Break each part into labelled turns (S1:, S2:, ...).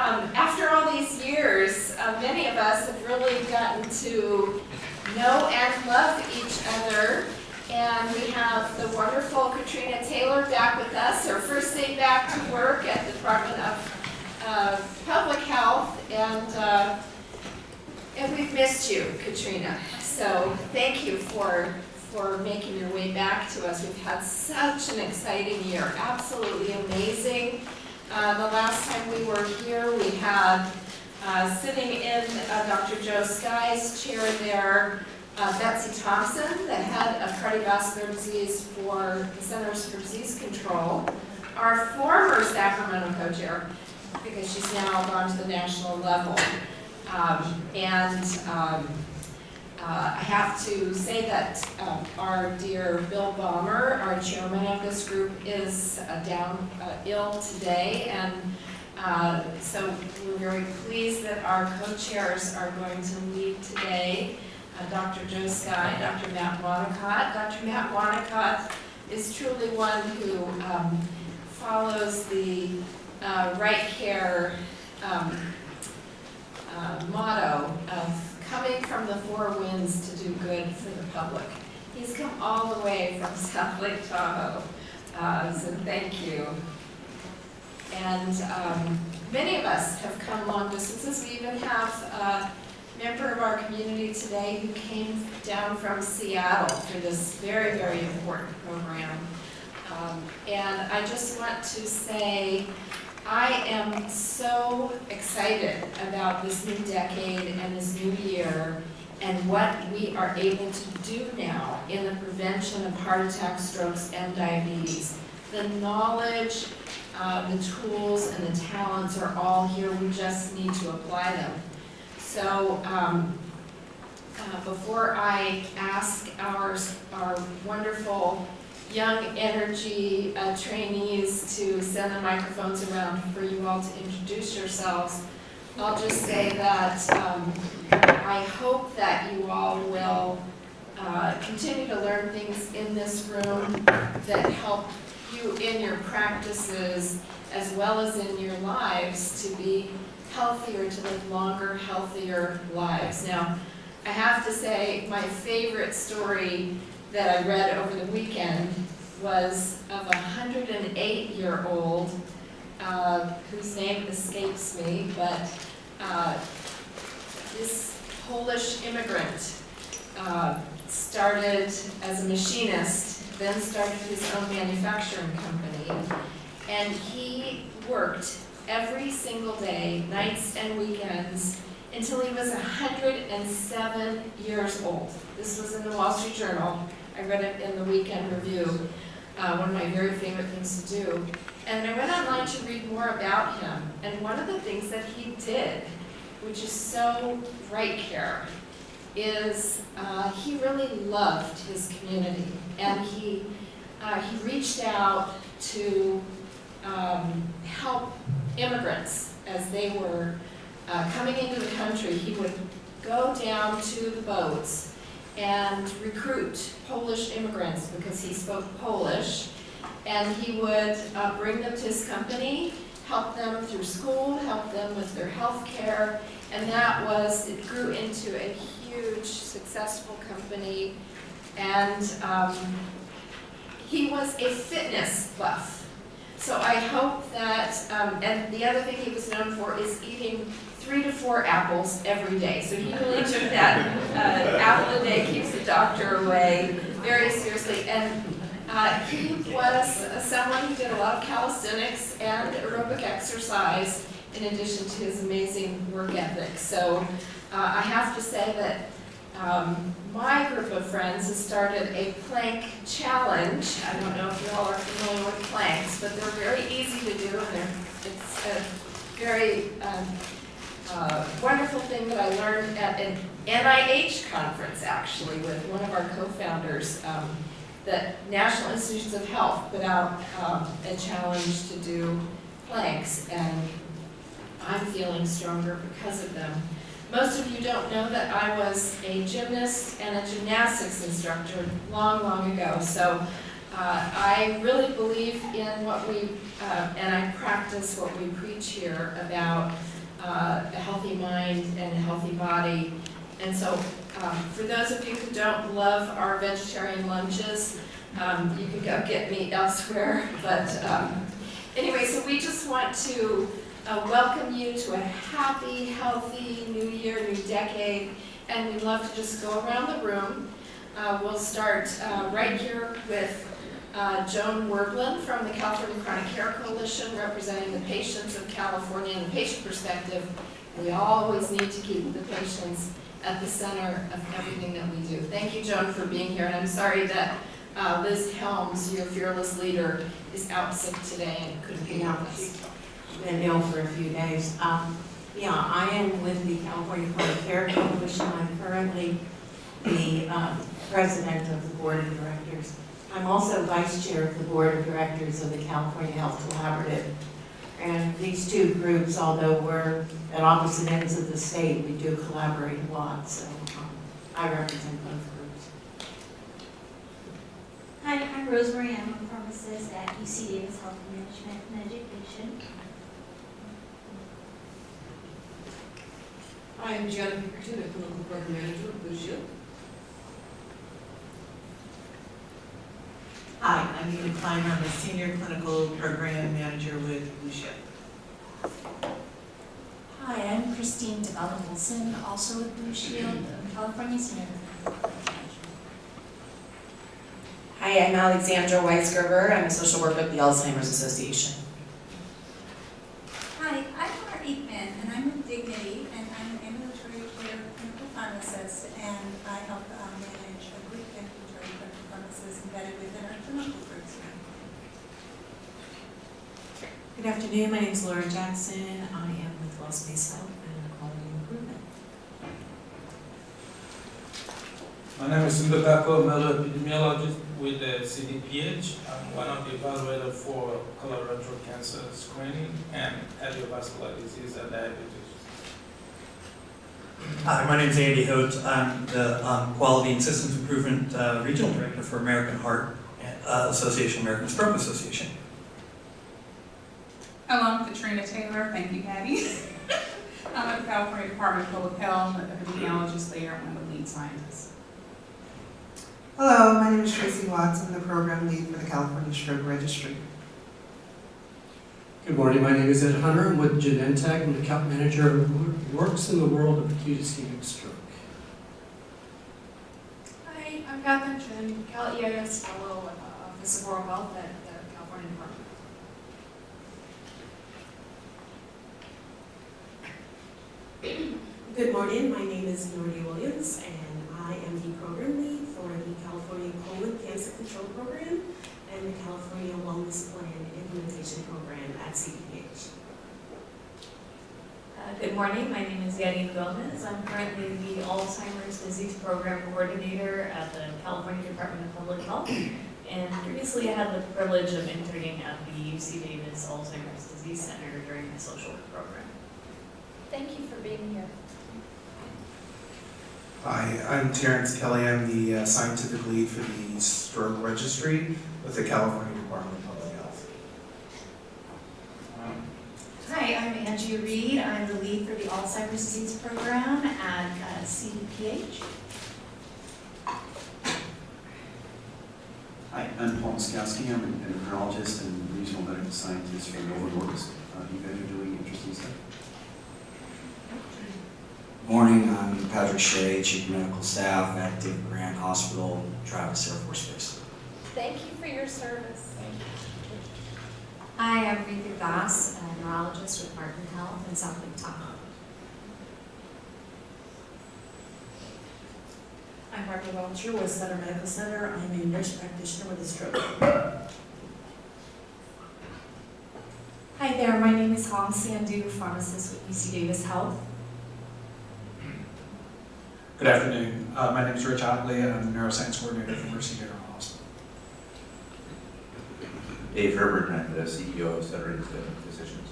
S1: After all these years, many of us have really gotten to know and love each other. And we have the wonderful Katrina Taylor back with us, her first day back to work at the Department of Public Health. And we've missed you, Katrina. So thank you for making your way back to us. We've had such an exciting year, absolutely amazing. The last time we were here, we had sitting in Dr. Joe Skye's chair there, Betsy Thompson, the head of cardiovascular disease for the Centers for Disease Control, our former Sacramento co-chair, because she's now gone to the national level. I have to say that our dear Bill Baumer, our chairman of this group, is down ill today, and so we're very pleased that our co-chairs are going to lead today. Dr. Joe Skye, Dr. Matt Wanacott. Dr. Matt Wanacott is truly one who follows the RightCare motto of coming from the four winds to do good for the public. He's come all the way from South Lake Tahoe, so thank you. And many of us have come long distances. We even have member of our community today who came down from Seattle for this very, very important program. And I just want to say I am so excited about this new decade and this new year and what we are able to do now in the prevention of heart attacks, strokes, and diabetes. The knowledge, the tools, and the talents are all here. We just need to apply them. So before I ask our wonderful young energy trainees to send the microphones around for you all to introduce yourselves, I'll just say that I hope that you all will continue to learn things in this room that help you in your practices as well as in your lives to be healthier, to live longer, healthier lives. Now, I have to say my favorite story that I read over the weekend was of a 108-year-old whose name escapes me, but this Polish immigrant started as a machinist, then started his own manufacturing company, and he worked every single day, nights and weekends, until he was 107 years old. This was in the Wall Street Journal. I read it in the Weekend Review, one of my very favorite things to do. And I went online to read more about him. And one of the things that he did, which is so RightCare, is he really loved his community. And he reached out to help immigrants as they were coming into the country. He would go down to the boats and recruit Polish immigrants because he spoke Polish, and he would bring them to his company, help them through school, help them with their health care, and it grew into a huge, successful company. And he was a fitness buff. So I hope that, and the other thing he was known for is eating 3 to 4 apples every day. So he really took that apple a day keeps the doctor away very seriously. And he was someone who did a lot of calisthenics and aerobic exercise in addition to his amazing work ethic. So I have to say that my group of friends has started a plank challenge. I don't know if you all are familiar with planks, but they're very easy to do, and it's a very wonderful thing that I learned at an NIH conference, actually, with one of our co-founders. The National Institutes of Health put out a challenge to do planks, and I'm feeling stronger because of them. Most of you don't know that I was a gymnast and a gymnastics instructor long, long ago. So I really believe in what we, and I practice what we preach here about a healthy mind and a healthy body. And so for those of you who don't love our vegetarian lunches, you can go get meat elsewhere. But anyway, so we just want to welcome you to a happy, healthy new year, new decade. And we'd love to just go around the room. We'll start right here with Joan Werblin from the California Chronic Care Coalition, representing the patients of California and the patient perspective. We always need to keep the patients at the center of everything that we do. Thank you, Joan, for being here. And I'm sorry that Liz Helms, your fearless leader, is out sick today and couldn't be with us.
S2: She's been ill for a few days. I am with the California Chronic Care Coalition. I'm currently the president of the board of directors. I'm also vice chair of the board of directors of the California Health Collaborative. And these two groups, although we're at opposite ends of the state, we do collaborate a lot. So I represent both groups.
S3: Hi, I'm Rosemary. I'm a pharmacist at UC Davis Health Management and Education.
S4: Hi, I'm Genevieve, a clinical program manager at Blue Shield.
S5: Hi, I'm Nina Klein. I'm a senior clinical program manager with Blue Shield.
S6: Hi, I'm Christine DeBella-Wilson, also with Blue Shield, California Senior.
S7: Hi, I'm Alexandra Weisgerber. I'm a social worker at the Alzheimer's Association.
S8: Hi, I'm Mark Eatman, and I'm with Dignity, and I'm an ambulatory care clinical pharmacist, and I help manage a group ambulatory clinical pharmacist embedded within our clinical groups.
S9: Good afternoon, my name is Laura Jackson. I am with Well-Space Health and Quality Improvement.
S10: My name is Sundar, medical epidemiologist with the CDPH. I'm one of the evaluators for colorectal cancer screening and cardiovascular disease and diabetes.
S11: Hi, my name is Andy Hote. I'm the Quality and Systems Improvement Regional Director for American Heart Association, American Stroke Association.
S12: Hello, I'm Katrina Taylor. Thank you, Patty. I'm at the California Department of Public Health, an epidemiologist there, and one of the lead scientists.
S13: Hello, my name is Tracy Watts. I'm the program lead for the California Stroke Registry.
S14: Good morning, my name is Ed Hunter. I'm with Genentech. I'm the account manager who works in the world of acute ischemic stroke.
S6: Hi, I'm Catherine Chin, Cal EIS Fellow with Office of Oral Health at the California Department.
S15: Good morning, my name is Nordy Williams, and I am the program lead for the California Colon Cancer Control Program and the California Wellness Plan Implementation Program at CDPH.
S16: Good morning, my name is Yadin Gomez. I'm currently the Alzheimer's Disease Program Coordinator at the California Department of Public Health, and previously I had the privilege of interning at the UC Davis Alzheimer's Disease Center during my social work program.
S1: Thank you for being here.
S17: Hi, I'm Terrence Kelly. I'm the scientific lead for the Stroke Registry with the California Department of Public Health.
S6: Hi, I'm Angie Reed. I'm the lead for the Alzheimer's Disease Program at CDPH.
S18: Hi, I'm Paul Muskowski. I'm an endocrinologist and regional medical scientist for Novo Nordisk. You guys are doing interesting stuff.
S19: Good morning, I'm Patrick Shea, Chief Medical Staff at David Grant Hospital, Travis Air Force Base.
S1: Thank you for your service. Thank you.
S20: Hi, I'm Rita Das, a neurologist with Martin Health in South Lake Tahoe.
S5: I'm Barbara Welcher with Sutter Medical Center. I'm a nurse practitioner with a stroke.
S6: Hi there, my name is Hong Sandu, pharmacist with UC Davis Health.
S21: Good afternoon. My name is Rich Otley. I'm the neuroscience coordinator for Orsi General Hospital.
S22: Dave Herbert, I'm the CEO of Sutter Physicians.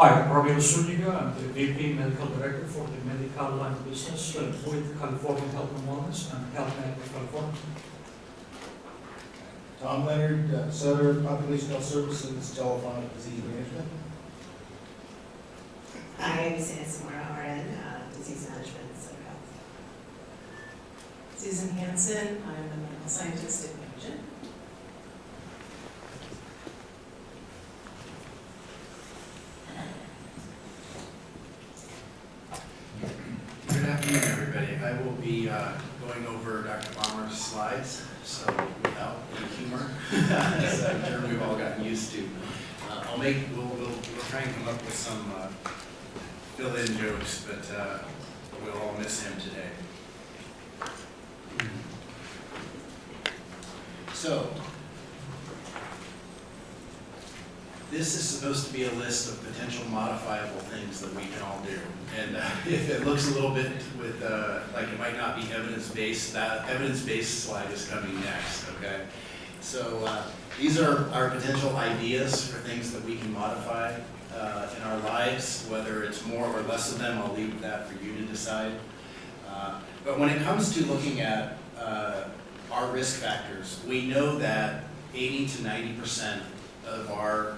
S14: Hi, I'm Ramiro Zuniga. I'm the VP Medical Director for the medical line of business with California Health and Wellness and Health Network of California.
S2: Tom Leonard, Sutter, Population Health Services, Telephonic Disease Management.
S3: Hi, I'm Samora RN, Disease Management, Sutter Health.
S6: Susan Hansen, I'm a medical scientist at Neurology.
S23: Good afternoon, everybody. I will be going over Dr. Balmer's slides, so without any humor, as I'm sure we've all gotten used to. We'll try and come up with some fill-in jokes, but we'll all miss him today. So, this is supposed to be a list of potential modifiable things that we can all do. And if it looks a little bit with, like it might not be evidence-based, that evidence-based slide is coming next, okay? So these are our potential ideas for things that we can modify in our lives, whether it's more or less of them, I'll leave that for you to decide. But when it comes to looking at our risk factors, we know that 80 to 90% of our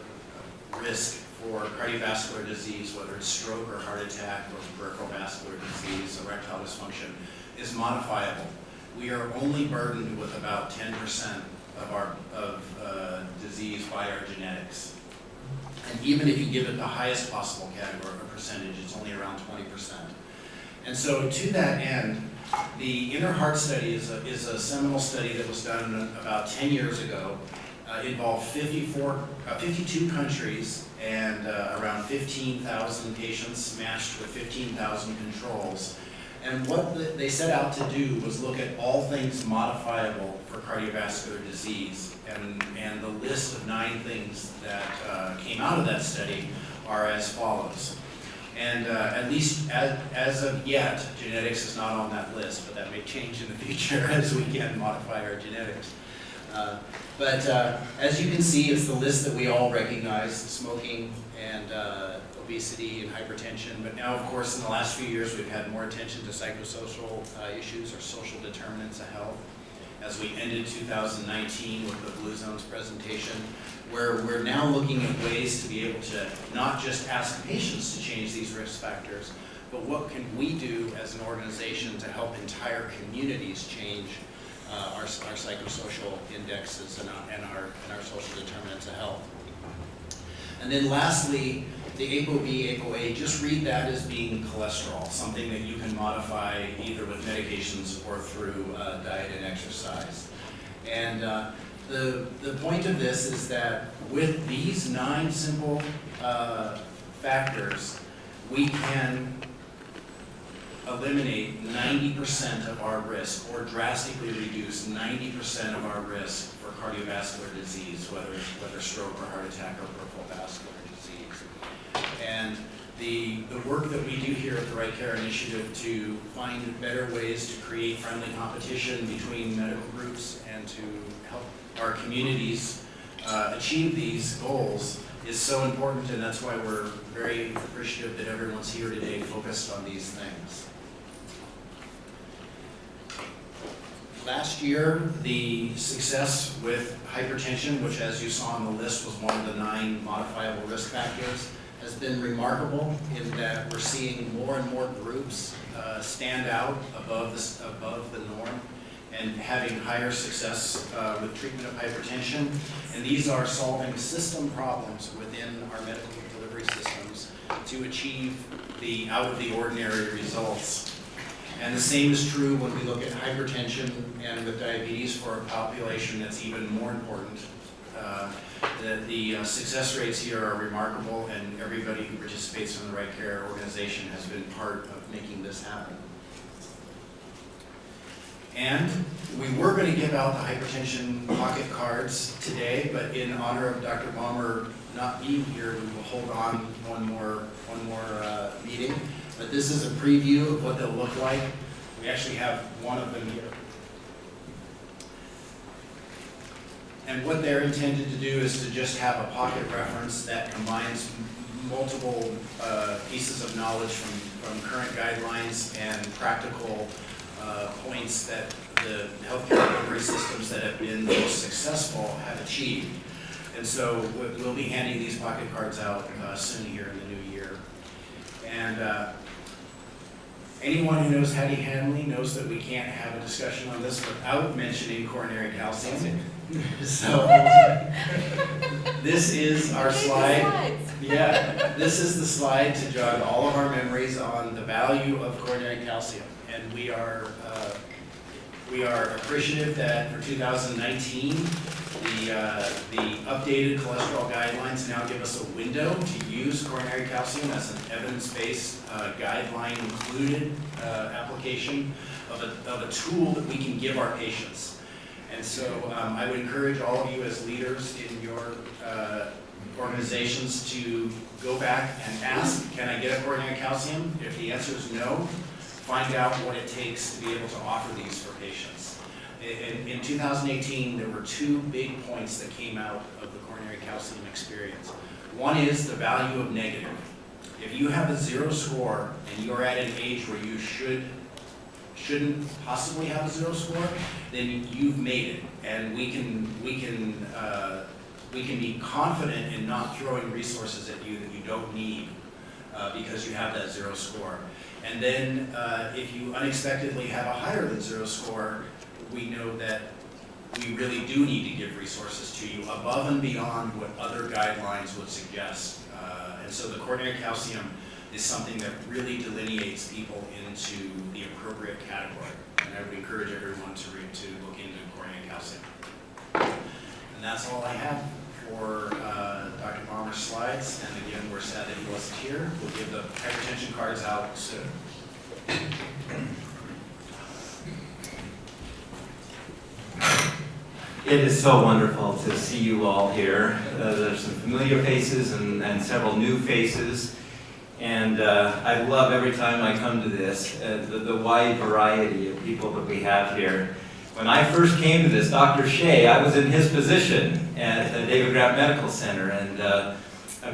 S23: risk for cardiovascular disease, whether it's stroke or heart attack or peripheral vascular disease, erectile dysfunction, is modifiable. We are only burdened with about 10% of our disease by our genetics. And even if you give it the highest possible category or percentage, it's only around 20%. And so to that end, the Inner Heart Study is a seminal study that was done about 10 years ago. Involved 52 countries and around 15,000 patients matched with 15,000 controls. And what they set out to do was look at all things modifiable for cardiovascular disease. And the list of 9 things that came out of that study are as follows. And at least as of yet, genetics is not on that list, but that may change in the future as we can modify our genetics. But as you can see, it's the list that we all recognize: smoking and obesity and hypertension. But now, of course, in the last few years, we've had more attention to psychosocial issues or social determinants of health. As we ended 2019 with the Blue Zones presentation, where we're now looking at ways to be able to not just ask patients to change these risk factors, but what can we do as an organization to help entire communities change our psychosocial indexes and our social determinants of health. And then lastly, the ApoB, ApoA, just read that as being cholesterol, something that you can modify either with medications or through diet and exercise. And the point of this is that with these 9 simple factors, we can eliminate 90% of our risk or drastically reduce 90% of our risk for cardiovascular disease, whether stroke or heart attack or peripheral vascular disease. And the work that we do here at the RightCare Initiative to find better ways to create friendly competition between medical groups and to help our communities achieve these goals is so important, and that's why we're very appreciative that everyone's here today focused on these things. Last year, the success with hypertension, which as you saw on the list was one of the 9 modifiable risk factors, has been remarkable in that we're seeing more and more groups stand out above the norm and having higher success with treatment of hypertension. And these are solving system problems within our medical delivery systems to achieve the out-of-the-ordinary results. And the same is true when we look at hypertension and with diabetes for a population that's even more important. The success rates here are remarkable, and everybody who participates in the RightCare organization has been part of making this happen. And we were going to give out the hypertension pocket cards today, but in honor of Dr. Balmer not being here, we will hold on one more meeting. But this is a preview of what they'll look like. We actually have one of them here. And what they're intended to do is to just have a pocket reference that combines multiple pieces of knowledge from current guidelines and practical points that the healthcare delivery systems that have been most successful have achieved. And so we'll be handing these pocket cards out soon here in the new year. And anyone who knows Hattie Hanley knows that we can't have a discussion on this without mentioning coronary calcium. So this is our slide. Yeah, this is the slide to jog all of our memories on the value of coronary calcium. And we are appreciative that for 2019, the updated cholesterol guidelines now give us a window to use coronary calcium as an evidence-based guideline included application of a tool that we can give our patients. And so I would encourage all of you as leaders in your organizations to go back and ask, can I get a coronary calcium? If the answer is no, find out what it takes to be able to offer these for patients. In 2018, there were two big points that came out of the coronary calcium experience. One is the value of negative. If you have a 0 score and you're at an age where you shouldn't possibly have a 0 score, then you've made it, and we can be confident in not throwing resources at you that you don't need because you have that 0 score. And then if you unexpectedly have a higher than 0 score, we know that we really do need to give resources to you above and beyond what other guidelines would suggest. And so the coronary calcium is something that really delineates people into the appropriate category. And I would encourage everyone to look into coronary calcium. And that's all I have for Dr. Palmer's slides. And again, we're sad that he wasn't here. We'll give the hypertension cards out soon.
S4: It is so wonderful to see you all here. There's some familiar faces and several new faces. And I love every time I come to this, the wide variety of people that we have here. When I first came to this, Dr. Shea, I was in his position at the David Grant Medical Center. And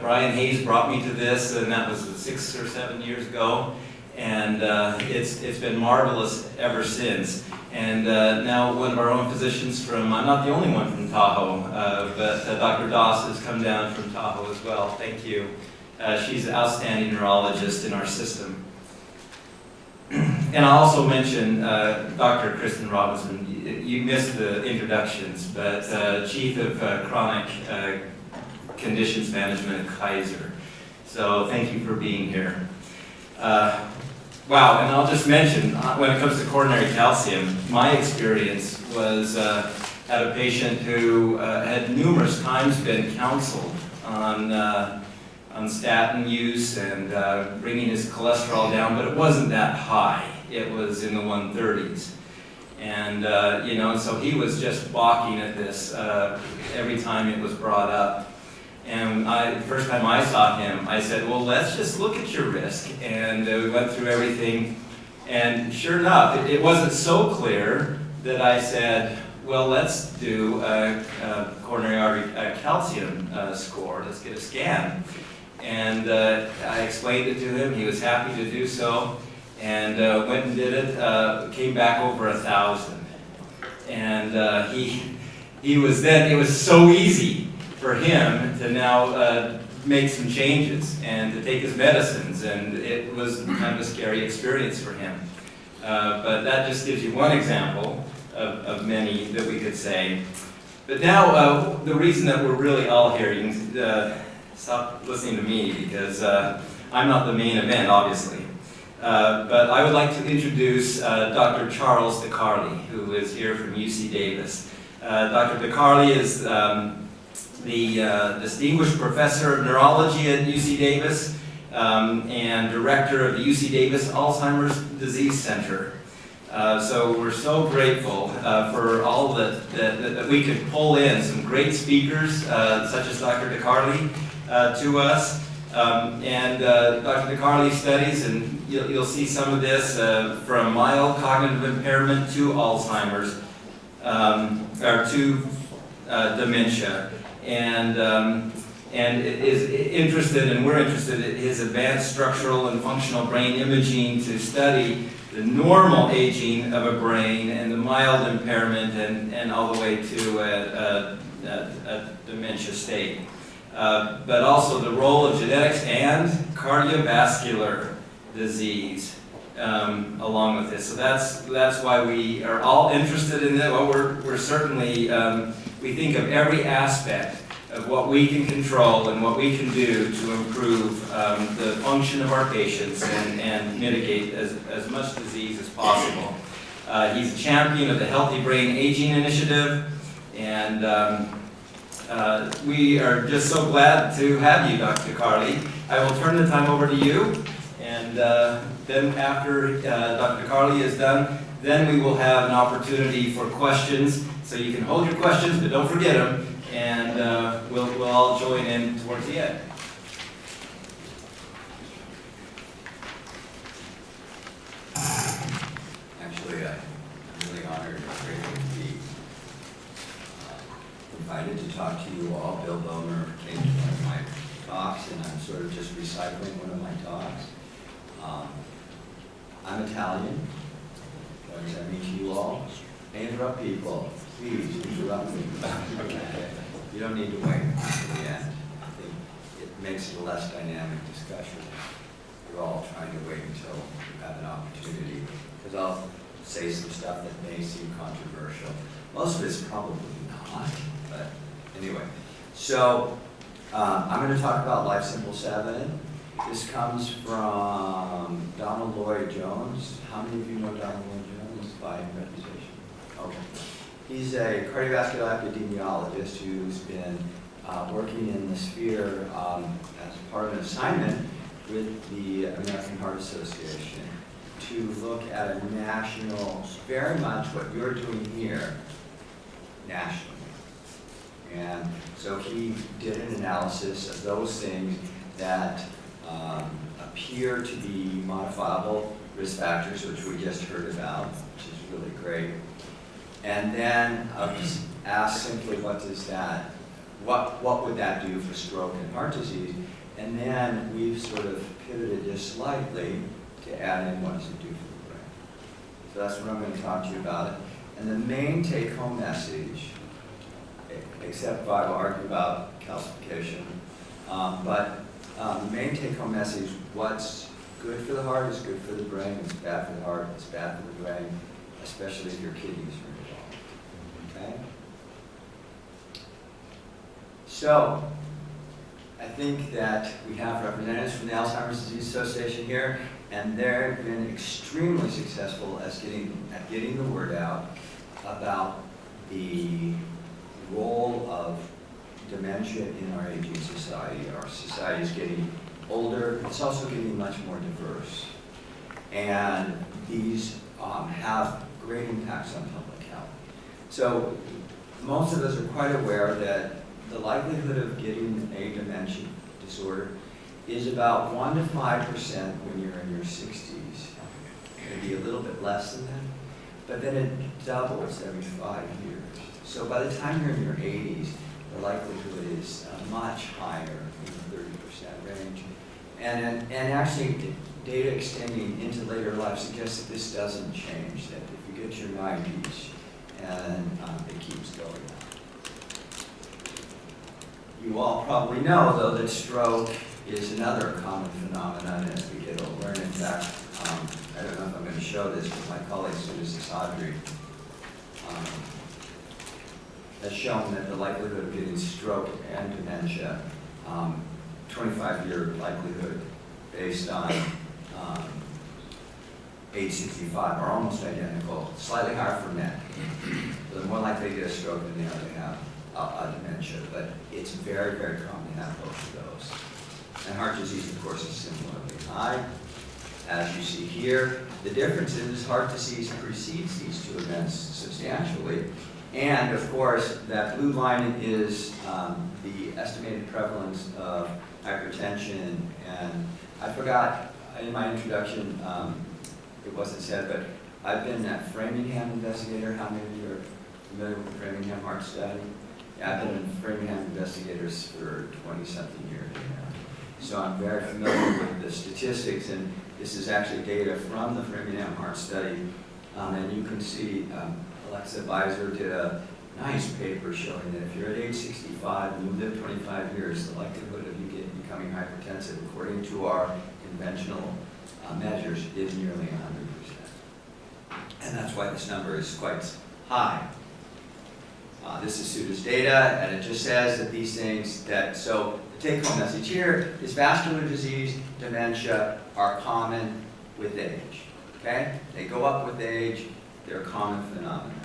S4: Brian Hayes brought me to this, and that was 6 or 7 years ago. And it's been marvelous ever since. And now one of our own physicians from, I'm not the only one from Tahoe, but Dr. Doss has come down from Tahoe as well. Thank you. She's an outstanding neurologist in our system. And I'll also mention Dr. Kristen Robinson. You missed the introductions, but Chief of Chronic Conditions Management at Kaiser. So thank you for being here. Wow, and I'll just mention, when it comes to coronary calcium, my experience was at a patient who had numerous times been counseled on statin use and bringing his cholesterol down, but it wasn't that high. It was in the 130s. And, you know, so he was just balking at this every time it was brought up. And the first time I saw him, I said, well, let's just look at your risk. And we went through everything. And sure enough, it wasn't so clear that I said, well, let's do a coronary artery calcium score. Let's get a scan. And I explained it to him. He was happy to do so. And went and did it. Came back over 1,000. And he was then, it was so easy for him to now make some changes and to take his medicines, and it was kind of a scary experience for him. But that just gives you one example of many that we could say. But now, the reason that we're really all here, you can stop listening to me because I'm not the main event, obviously. But I would like to introduce Dr. Charles DeCarli, who is here from UC Davis. Dr. DeCarli is the Distinguished Professor of Neurology at UC Davis and Director of the UC Davis Alzheimer's Disease Center. So we're so grateful for all that we could pull in some great speakers such as Dr. DeCarli to us. And Dr. DeCarli studies, and you'll see some of this from mild cognitive impairment to Alzheimer's, or to dementia. And and is interested, and we're interested in his advanced structural and functional brain imaging to study the normal aging of a brain and the mild impairment and all the way to a dementia state. But also the role of genetics and cardiovascular disease along with this. So that's why we are all interested in it. Well, we're certainly, we think of every aspect of what we can control and what we can do to improve the function of our patients and mitigate as much disease as possible. He's a champion of the Healthy Brain Aging Initiative, and we are just so glad to have you, Dr. DeCarli. I will turn the time over to you, and then after Dr. DeCarli is done, then we will have an opportunity for questions. So you can hold your questions, but don't forget them, and we'll all join in towards the end.
S7: Actually, I'm really honored and grateful to be invited to talk to you all. Bill Bomer came to one of my talks, and I'm sort of just recycling one of my talks. I'm Italian. What does that mean to you all? I interrupt people. Please interrupt me. You don't need to wait until the end. I think it makes it a less dynamic discussion. You're all trying to wait until you have an opportunity, because I'll say some stuff that may seem controversial. Most of it's probably not, but anyway. So I'm going to talk about Life Simple 7. This comes from Donald Lloyd Jones. How many of you know Donald Lloyd Jones by reputation? Okay. He's a cardiovascular epidemiologist who's been working in the sphere as part of an assignment with the American Heart Association to look at a national, very much what you're doing here, nationally. And so he did an analysis of those things that appear to be modifiable risk factors, which we just heard about, which is really great. And then asked simply, what would that do for stroke and heart disease? And then we've sort of pivoted just slightly to add in what does it do for the brain. So that's what I'm going to talk to you about. And the main take-home message, except I will argue about calcification, but the main take-home message, what's good for the heart is good for the brain, what's bad for the heart is bad for the brain, especially if your kidneys are involved. Okay? So, I think that we have representatives from the Alzheimer's Disease Association here, and they've been extremely successful at getting the word out about the role of dementia in our aging society. Our society is getting older. It's also getting much more diverse. And these have great impacts on public health. So most of us are quite aware that the likelihood of getting a dementia disorder is about 1 to 5% when you're in your 60s. Maybe a little bit less than that. But then it doubles every 5 years. So by the time you're in your 80s, the likelihood is much higher, in the 30% range. And actually, data extending into later life suggests that this doesn't change, that if you get to your 90s, and it keeps going up. You all probably know, though, that stroke is another common phenomenon as we get older. And in fact, I don't know if I'm going to show this, but my colleague, Susan Sadri, has shown that the likelihood of getting stroke and dementia, 25-year likelihood based on age 65 are almost identical, slightly higher for men. So they're more likely to get a stroke than they are to have a dementia, but it's very, very common to have both of those. And heart disease, of course, is similarly high. As you see here, the difference is heart disease precedes these two events substantially. And of course, that blue line is the estimated prevalence of hypertension. And I forgot in my introduction, it wasn't said, but I've been a Framingham investigator. How many of you are familiar with the Framingham Heart Study? I've been in Framingham investigators for 20-something years now. So I'm very familiar with the statistics, and this is actually data from the Framingham Heart Study. And you can see Alexa Beiser did a nice paper showing that if you're at age 65 and you live 25 years, the likelihood of you becoming hypertensive, according to our conventional measures, is nearly 100%. And that's why this number is quite high. This is Suda's data, and it just says that these things so the take-home message here is vascular disease, dementia are common with age, okay? They go up with age, they're a common phenomenon.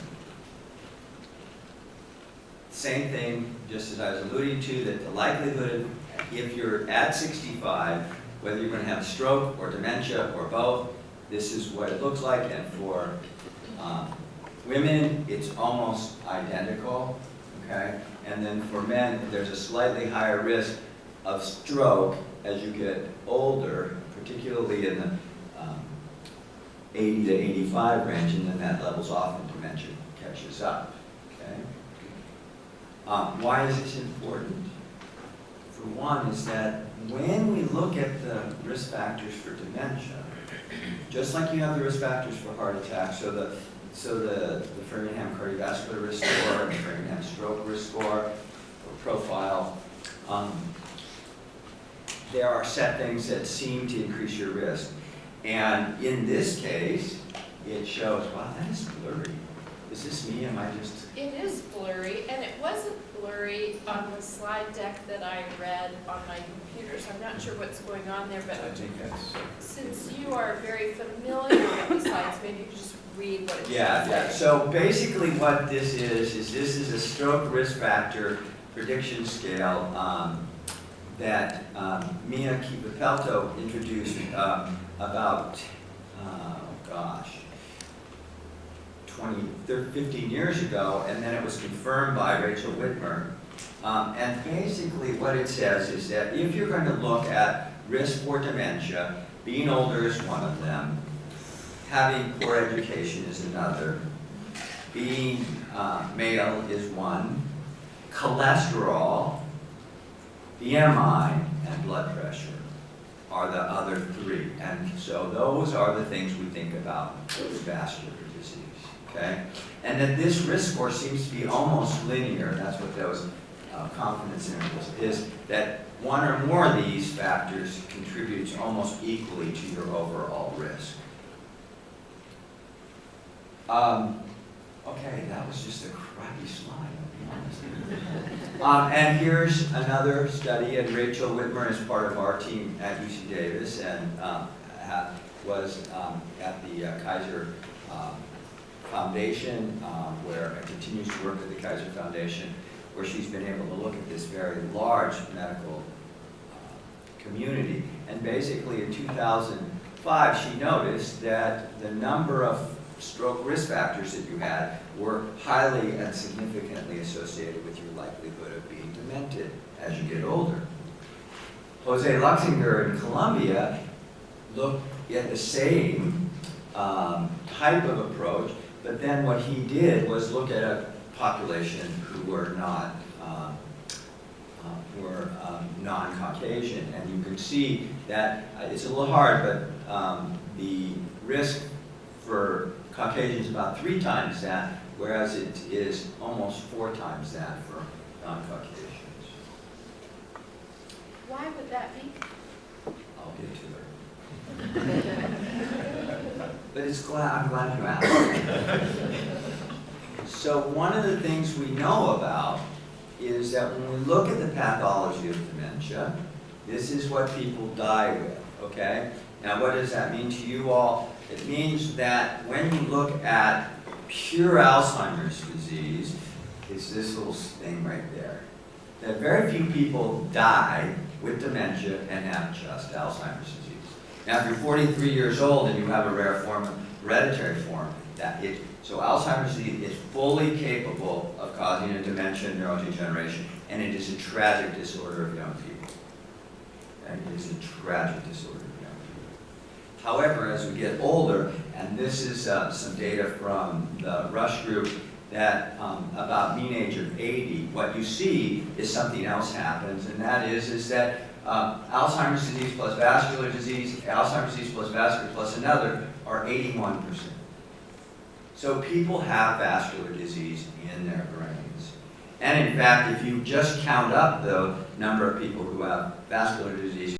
S7: Same thing, just as I was alluding to, that the likelihood, if you're at 65, whether you're going to have a stroke or dementia or both, this is what it looks like, and for women, it's almost identical, okay? And then for men, there's a slightly higher risk of stroke as you get older, particularly in the 80 to 85 range, and then that levels off and dementia catches up, okay? Why is this important? For one, is that when we look at the risk factors for dementia, just like you have the risk factors for heart attack, so the Framingham Cardiovascular Risk Score and the Framingham Stroke Risk Score or profile, there are set things that seem to increase your risk. And in this case, it shows, wow, that is blurry. Is this me? Am I just...
S1: It is blurry, and it wasn't blurry on the slide deck that I read on my computer, so I'm not sure what's going on there, but
S7: I think that's...
S1: since you are very familiar with the slides, maybe you could just read what it says.
S7: Yeah. So basically what this is this is a stroke risk factor prediction scale that Mia Kipapelto introduced about, 15 years ago, and then it was confirmed by Rachel Whitmer. And basically what it says is that if you're going to look at risk for dementia, being older is one of them, having poor education is another, being male is one, cholesterol, BMI, and blood pressure are the other three. And so those are the things we think about with vascular disease, okay? And that this risk score seems to be almost linear. That's what those confidence intervals is, that one or more of these factors contributes almost equally to your overall risk. Okay, that was just a crappy slide, I'll be honest. And here's another study, and Rachel Whitmer is part of our team at UC Davis and was at the Kaiser Foundation, where it continues to work with the Kaiser Foundation, where she's been able to look at this very large medical community. And basically in 2005, she noticed that the number of stroke risk factors that you had were highly and significantly associated with your likelihood of being demented as you get older. Jose Luxinger in Colombia looked at the same type of approach, but then what he did was look at a population who were not non-Caucasian, and you can see that it's a little hard, but the risk for Caucasians is about 3 times that, whereas it is almost 4 times that for non-Caucasians.
S1: Why would that be?
S7: I'll get to it. But I'm glad you asked. So one of the things we know about is that when we look at the pathology of dementia, this is what people die with, okay? Now what does that mean to you all? It means that when you look at pure Alzheimer's disease, it's this little thing right there. That very few people die with dementia and have just Alzheimer's disease. Now if you're 43 years old and you have a rare form, hereditary form, so Alzheimer's disease is fully capable of causing a dementia and neurodegeneration, and it is a tragic disorder of young people. And it is a tragic disorder of young people. However, as we get older, and this is some data from the Rush group that about mean age of 80, what you see is something else happens, and that is that Alzheimer's disease plus vascular disease, Alzheimer's disease plus vascular plus another are 81%. So people have vascular disease in their brains. And in fact, if you just count up the number of people who have vascular disease